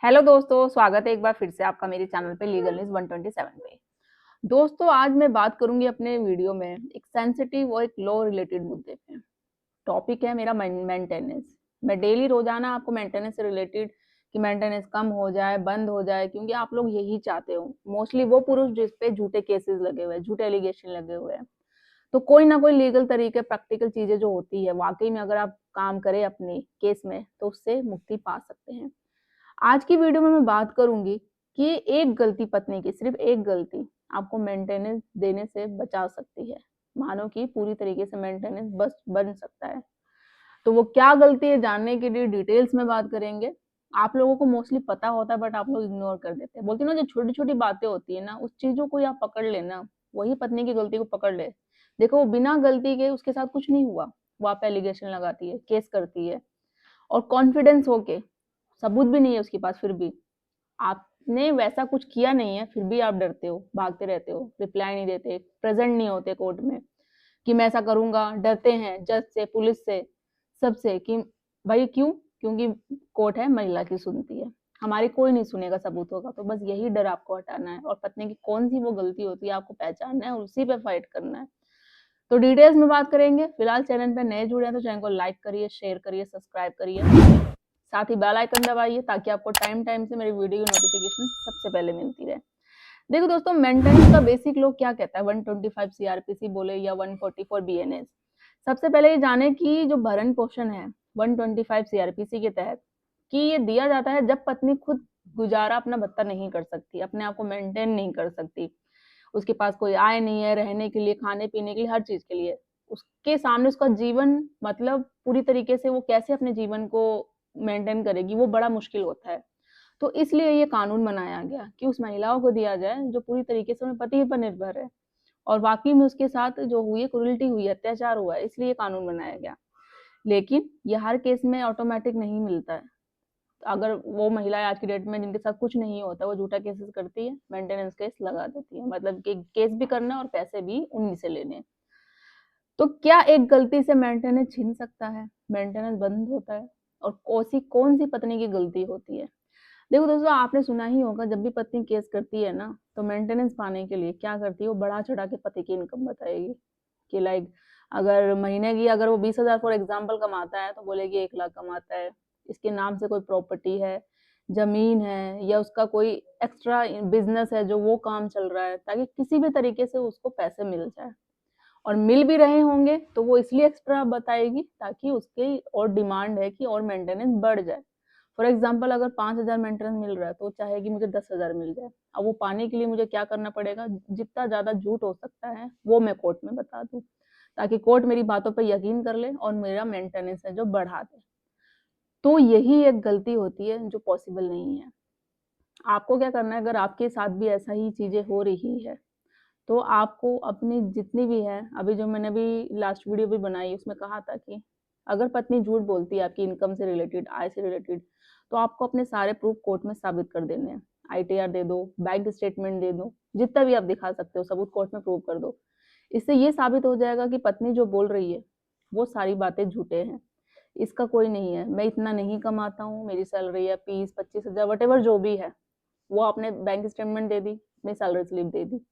Hello दोस्तों, स्वागत है एक बार फिर से आपका मेरे चैनल पे लीगल न्यूज 127 पे। दोस्तों, आज मैं बात करूंगी अपने वीडियो में एक सेंसिटिव और एक लॉ रिलेटेड मुद्दे पे। टॉपिक है मेरा मेंटेनेंस। मैं डेली रोजाना आपको मेंटेनेंस से रिलेटेड कि मेंटेनेंस कम हो जाए, बंद हो जाए, क्योंकि आप लोग यही चाहते हो। मोस्टली वो पुरुष जिस पे झूठे केसेस लगे हुए हैं, झूठे एलिगेशन लगे हुए हैं, तो कोई ना कोई लीगल तरीके, प्रैक्टिकल चीजें जो होती है, वाकई में अगर आप काम करें अपने केस में तो उससे मुक्ति पा सकते हैं। आज की वीडियो में मैं बात करूंगी कि एक गलती पत्नी की, सिर्फ एक गलती आपको मेंटेनेंस देने से बचा सकती है। मानो कि पूरी तरीके से मेंटेनेंस बस बन सकता है। तो वो क्या गलती है, जानने के लिए डिटेल्स में बात करेंगे। आप लोगों को मोस्टली पता होता है, बट आप लोग इग्नोर कर देते हैं। बोलते हैं ना, जो छोटी छोटी बातें होती है ना, उस चीजों को आप पकड़ लेना, वही पत्नी की गलती को पकड़ ले। देखो, वो बिना गलती के उसके साथ कुछ नहीं हुआ, वो आप एलिगेशन लगाती है, केस करती है, और कॉन्फिडेंस होके, सबूत भी नहीं है उसके पास, फिर भी आपने वैसा कुछ किया नहीं है, फिर भी आप डरते हो, भागते रहते हो, रिप्लाई नहीं देते, प्रेजेंट नहीं होते कोर्ट में कि मैं ऐसा करूंगा। डरते हैं जज से, पुलिस से, सबसे कि भाई क्यों? क्योंकि कोर्ट है, महिला की सुनती है, हमारी कोई नहीं सुनेगा सबूत होगा। तो बस यही डर आपको हटाना है, और पत्नी की कौन सी वो गलती होती है आपको पहचानना है और उसी पे फाइट करना है। तो डिटेल्स में बात करेंगे। फिलहाल चैनल पे नए जुड़े हैं तो चैनल को लाइक करिए, शेयर करिए, सब्सक्राइब करिए, साथ ही बेल आइकन दबाइए ताकि आपको टाइम टाइम से मेरी वीडियो की नोटिफिकेशन सबसे पहले मिलती रहे। देखो दोस्तों, मेंटेनेंस का बेसिक लॉ क्या कहता है, 125 सीआरपीसी बोले या 144 बीएनएस। सबसे पहले ये जाने कि जो भरण पोषण है 125 सीआरपीसी के तहत, कि ये दिया जाता है जब पत्नी खुद गुजारा अपना भत्ता नहीं कर सकती, अपने आप को मेंटेन नहीं कर सकती, उसके पास कोई आय नहीं है, रहने के लिए, खाने पीने के लिए, हर चीज के लिए। उसके सामने उसका जीवन, मतलब पूरी तरीके से वो कैसे अपने जीवन को मेंटेन करेगी, वो बड़ा मुश्किल होता है। तो इसलिए ये कानून बनाया गया कि उस महिलाओं को दिया जाए जो पूरी तरीके से अपने पति पर निर्भर है, और वाकई में उसके साथ जो हुई है, क्रूरल्टी हुई है, अत्याचार हुआ है, इसलिए ये कानून बनाया गया। लेकिन ये हर केस में ऑटोमेटिक नहीं मिलता है। अगर वो महिलाएं आज की डेट में जिनके साथ कुछ नहीं होता, वो झूठा केसेस करती है, मेंटेनेंस केस लगा देती है, मतलब कि केस भी करना है और पैसे भी उन्हीं से लेने। तो क्या एक गलती से मेंटेनेंस छिन सकता है, मेंटेनेंस बंद होता है? और कौन सी पत्नी की गलती होती है? देखो दोस्तों, आपने सुना ही होगा, जब भी पत्नी केस करती है ना, तो मेंटेनेंस पाने के लिए क्या करती है, वो बढ़ा चढ़ा के पति की इनकम बताएगी कि लाइक, अगर महीने की अगर वो 20,000 फॉर एग्जाम्पल कमाता है, तो बोलेगी 1 लाख कमाता है, इसके नाम से कोई प्रॉपर्टी है, जमीन है, या उसका कोई एक्स्ट्रा बिजनेस है जो वो काम चल रहा है, ताकि किसी भी तरीके से उसको पैसे मिल जाए। और मिल भी रहे होंगे तो वो इसलिए एक्स्ट्रा बताएगी ताकि उसकी और डिमांड है कि और मेंटेनेंस बढ़ जाए। फॉर एग्जाम्पल, अगर 5,000 मेंटेनेंस मिल रहा है तो वो चाहेगी मुझे 10,000 मिल जाए। अब वो पाने के लिए मुझे क्या करना पड़ेगा, जितना ज्यादा झूठ हो सकता है वो मैं कोर्ट में बता दूं, ताकि कोर्ट मेरी बातों पर यकीन कर ले और मेरा मेंटेनेंस है जो बढ़ा दे। तो यही एक गलती होती है जो पॉसिबल नहीं है। आपको क्या करना है, अगर आपके साथ भी ऐसा ही चीजें हो रही है, तो आपको अपनी जितनी भी है, अभी जो मैंने अभी लास्ट वीडियो भी बनाई उसमें कहा था कि अगर पत्नी झूठ बोलती है आपकी इनकम से रिलेटेड, आय से रिलेटेड, तो आपको अपने सारे प्रूफ कोर्ट में साबित कर देने हैं। आईटीआर दे दो, बैंक स्टेटमेंट दे दो, जितना भी आप दिखा सकते हो सबूत कोर्ट में प्रूव कर दो। इससे ये साबित हो जाएगा कि पत्नी जो बोल रही है वो सारी बातें झूठे हैं, इसका कोई नहीं है। मैं इतना नहीं कमाता हूँ, मेरी सैलरी है 20-25 हजार, वट एवर जो भी है, वो आपने बैंक स्टेटमेंट दे दी, अपनी सैलरी स्लिप दे दी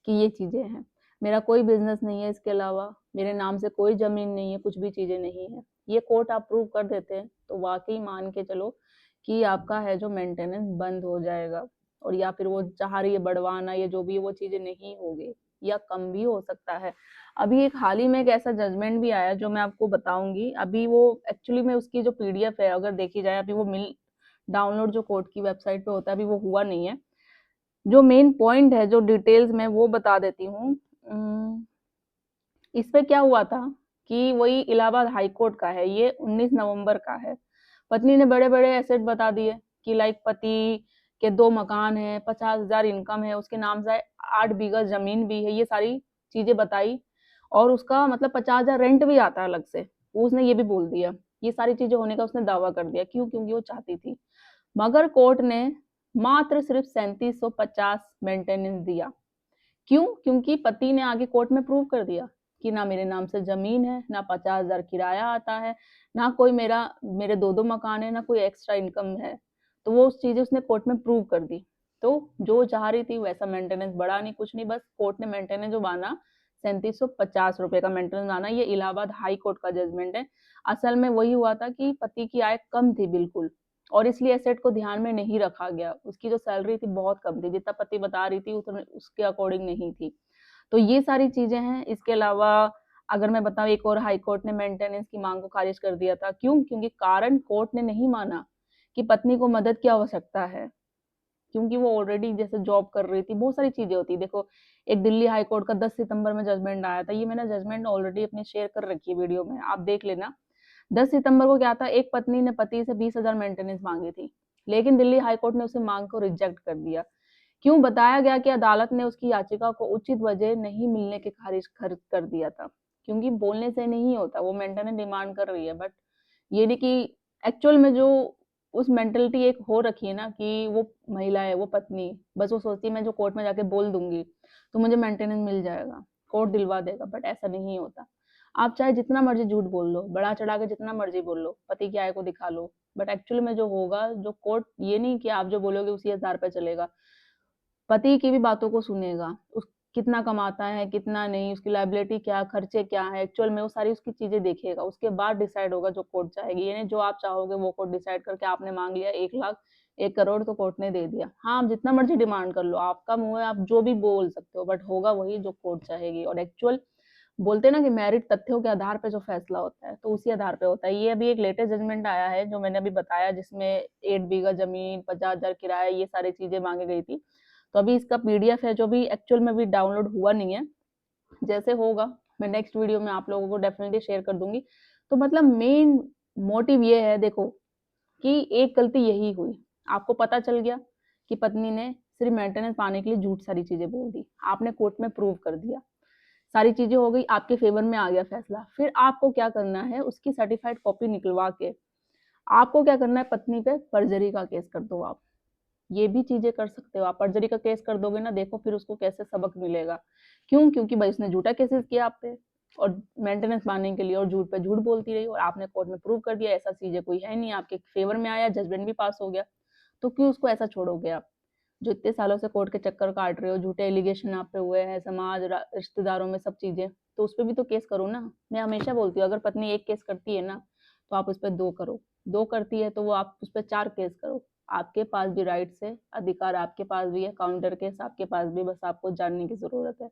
कि ये चीजें हैं, मेरा कोई बिजनेस नहीं है, इसके अलावा मेरे नाम से कोई जमीन नहीं है, कुछ भी चीजें नहीं है, ये कोर्ट अप्रूव कर देते हैं, तो वाकई मान के चलो कि आपका है जो मेंटेनेंस बंद हो जाएगा। और या फिर वो चाह रही है बढ़वाना, या जो भी वो चीजें नहीं होगी, या कम भी हो सकता है। अभी एक हाल ही में एक ऐसा जजमेंट भी आया जो मैं आपको बताऊंगी। अभी वो एक्चुअली में उसकी जो पीडीएफ है अगर देखी जाए, अभी वो मिल डाउनलोड जो कोर्ट की वेबसाइट पे होता है, अभी वो हुआ नहीं है। जो मेन पॉइंट है, जो डिटेल्स में वो बता देती हूँ। इस पे क्या हुआ था कि वही इलाहाबाद हाई कोर्ट का है, ये 19 नवंबर का है। पत्नी ने बड़े बड़े एसेट बता दिए कि लाइक पति के 2 मकान है, 50,000 इनकम है, उसके नाम से 8 बीघा जमीन भी है, ये सारी चीजें बताई। और उसका मतलब 50,000 रेंट भी आता है अलग से, उसने ये भी बोल दिया। ये सारी चीजें होने का उसने दावा कर दिया, क्यों? क्योंकि वो चाहती थी। मगर कोर्ट ने मात्र सिर्फ 3750 मेंटेनेंस दिया। क्यों? क्योंकि पति ने आगे कोर्ट में प्रूव कर दिया कि ना मेरे नाम से जमीन है, ना 50,000 किराया आता है, ना कोई मेरे 2 मकान है, ना कोई एक्स्ट्रा इनकम है। तो वो उस चीज़ें उसने कोर्ट में प्रूव कर दी। तो जो चाह रही थी वैसा मेंटेनेंस बढ़ा नहीं, कुछ नहीं, बस कोर्ट ने मेंटेनेंस जो माना 3750 रुपए का मेंटेनेंस माना। ये इलाहाबाद हाई कोर्ट का जजमेंट है। असल में वही हुआ था कि पति की आय कम थी बिल्कुल, और इसलिए एसेट को ध्यान में नहीं रखा गया। उसकी जो सैलरी थी बहुत कम थी, जितना पति बता रही थी उतने उसके अकॉर्डिंग नहीं थी। तो ये सारी चीजें हैं। इसके अलावा अगर मैं बताऊं, एक और हाई कोर्ट ने मेंटेनेंस की मांग को खारिज कर दिया था। क्यों? क्योंकि कारण कोर्ट ने नहीं माना कि पत्नी को मदद की आवश्यकता है, क्योंकि वो ऑलरेडी जैसे जॉब कर रही थी। बहुत सारी चीजें होती है। देखो, एक दिल्ली हाई कोर्ट का 10 सितंबर में जजमेंट आया था। ये मैंने जजमेंट ऑलरेडी अपने शेयर कर रखी है वीडियो में, आप देख लेना। 10 सितंबर को क्या था, एक पत्नी ने पति से 20,000 मेंटेनेंस मांगी थी, लेकिन दिल्ली हाई कोर्ट ने उसे मांग को रिजेक्ट कर दिया। क्यों? बताया गया कि अदालत ने उसकी याचिका को उचित वजह नहीं मिलने के खारिज कर दिया था। क्योंकि बोलने से नहीं होता, वो मेंटेनेंस डिमांड कर रही है, बट ये नहीं कि एक्चुअल में जो उस मेंटेलिटी एक हो रखी है ना कि वो महिला है, वो पत्नी, बस वो सोचती है मैं जो कोर्ट में जाके बोल दूंगी तो मुझे मेंटेनेंस मिल जाएगा, कोर्ट दिलवा देगा, बट ऐसा नहीं होता। आप चाहे जितना मर्जी झूठ बोल लो, बढ़ा चढ़ा के जितना मर्जी बोल लो, पति की आय को दिखा लो, बट एक्चुअल में जो होगा, जो कोर्ट, ये नहीं कि आप जो बोलोगे उसी आधार पे चलेगा। पति की भी बातों को सुनेगा, उस कितना कमाता है कितना नहीं, उसकी लायबिलिटी क्या, खर्चे क्या है, एक्चुअल में वो सारी उसकी चीजें देखेगा। उसके बाद डिसाइड होगा जो कोर्ट चाहेगी। यानी जो आप चाहोगे वो कोर्ट डिसाइड करके, आपने मांग लिया 1 लाख 1 करोड़ तो कोर्ट ने दे दिया। हाँ, आप जितना मर्जी डिमांड कर लो, आपका मुंह है, आप जो भी बोल सकते हो, बट होगा वही जो कोर्ट चाहेगी। और एक्चुअल बोलते हैं ना कि मेरिट तथ्यों के आधार पे जो फैसला होता है, तो उसी आधार पे होता है। ये अभी एक लेटेस्ट जजमेंट आया है जो मैंने अभी बताया, जिसमें 8 बीघा जमीन, 50,000 किराया, ये सारी चीजें मांगी गई थी। तो अभी इसका पीडीएफ है जो भी एक्चुअल में भी डाउनलोड हुआ नहीं है। जैसे होगा मैं नेक्स्ट वीडियो में आप लोगों को डेफिनेटली शेयर कर दूंगी। तो मतलब मेन मोटिव ये है, देखो, कि एक गलती यही हुई, आपको पता चल गया कि पत्नी ने सिर्फ मेंटेनेंस पाने के लिए झूठ सारी चीजें बोल दी, आपने कोर्ट में प्रूव कर दिया, सारी चीजें हो गई, आपके फेवर में आ गया फैसला। फिर आपको क्या करना है, उसकी सर्टिफाइड कॉपी निकलवा के आपको क्या करना है, पत्नी पे परजरी का केस कर दो। आप ये भी चीजें कर सकते हो। आप परजरी का केस कर दोगे ना, देखो फिर उसको कैसे सबक मिलेगा। क्यों? क्योंकि भाई उसने झूठा केसेस किया आप पे, और मेंटेनेंस पाने के लिए, और झूठ पे झूठ बोलती रही, और आपने कोर्ट में प्रूव कर दिया ऐसा चीजें कोई है नहीं, आपके फेवर में आया, जजमेंट भी पास हो गया। तो क्यों उसको ऐसा छोड़ोगे आप, जो इतने सालों से कोर्ट के चक्कर काट रहे हो, झूठे एलिगेशन आप पे हुए हैं, समाज रिश्तेदारों में सब चीजें, तो उस पर भी तो केस करो ना। मैं हमेशा बोलती हूँ, अगर पत्नी एक केस करती है ना, तो आप उस पर 2 करो, 2 करती है तो वो आप उस पर 4 केस करो। आपके पास भी राइट्स है, अधिकार आपके पास भी है, काउंटर केस आपके पास भी, बस आपको जानने की जरूरत है।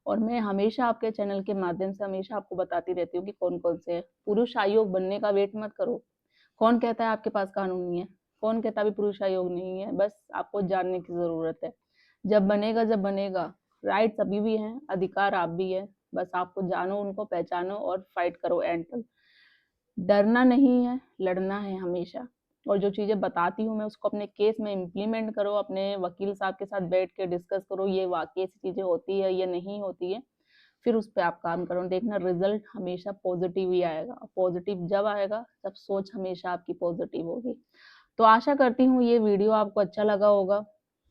और मैं हमेशा आपके चैनल के माध्यम से हमेशा आपको बताती रहती हूँ कि कौन कौन से हैं। पुरुष आयोग बनने का वेट मत करो। कौन कहता है आपके पास कानून नहीं है? कौन कहता भी पुरुष आयोग नहीं है? बस आपको जानने की जरूरत है। जब बनेगा, जब बनेगा, राइट्स अभी भी हैं, अधिकार आप भी है, बस आपको जानो, उनको पहचानो और फाइट करो एंड तक। डरना नहीं है, लड़ना है हमेशा। और जो चीजें बताती हूँ मैं, उसको अपने केस में इम्प्लीमेंट करो, अपने वकील साहब के साथ बैठ के डिस्कस करो, ये वाकई ऐसी चीजें होती है या नहीं होती है, फिर उस पर आप काम करो। देखना रिजल्ट हमेशा पॉजिटिव ही आएगा। पॉजिटिव जब आएगा तब सोच हमेशा आपकी पॉजिटिव होगी। तो आशा करती हूँ ये वीडियो आपको अच्छा लगा होगा।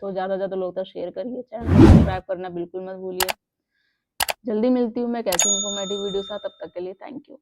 तो ज्यादा से ज्यादा लोग तक शेयर करिए, चैनल को सब्सक्राइब करना बिल्कुल मत भूलिए। जल्दी मिलती हूँ मैं कैसे इन्फॉर्मेटिव वीडियो साथ, तब तक के लिए थैंक यू।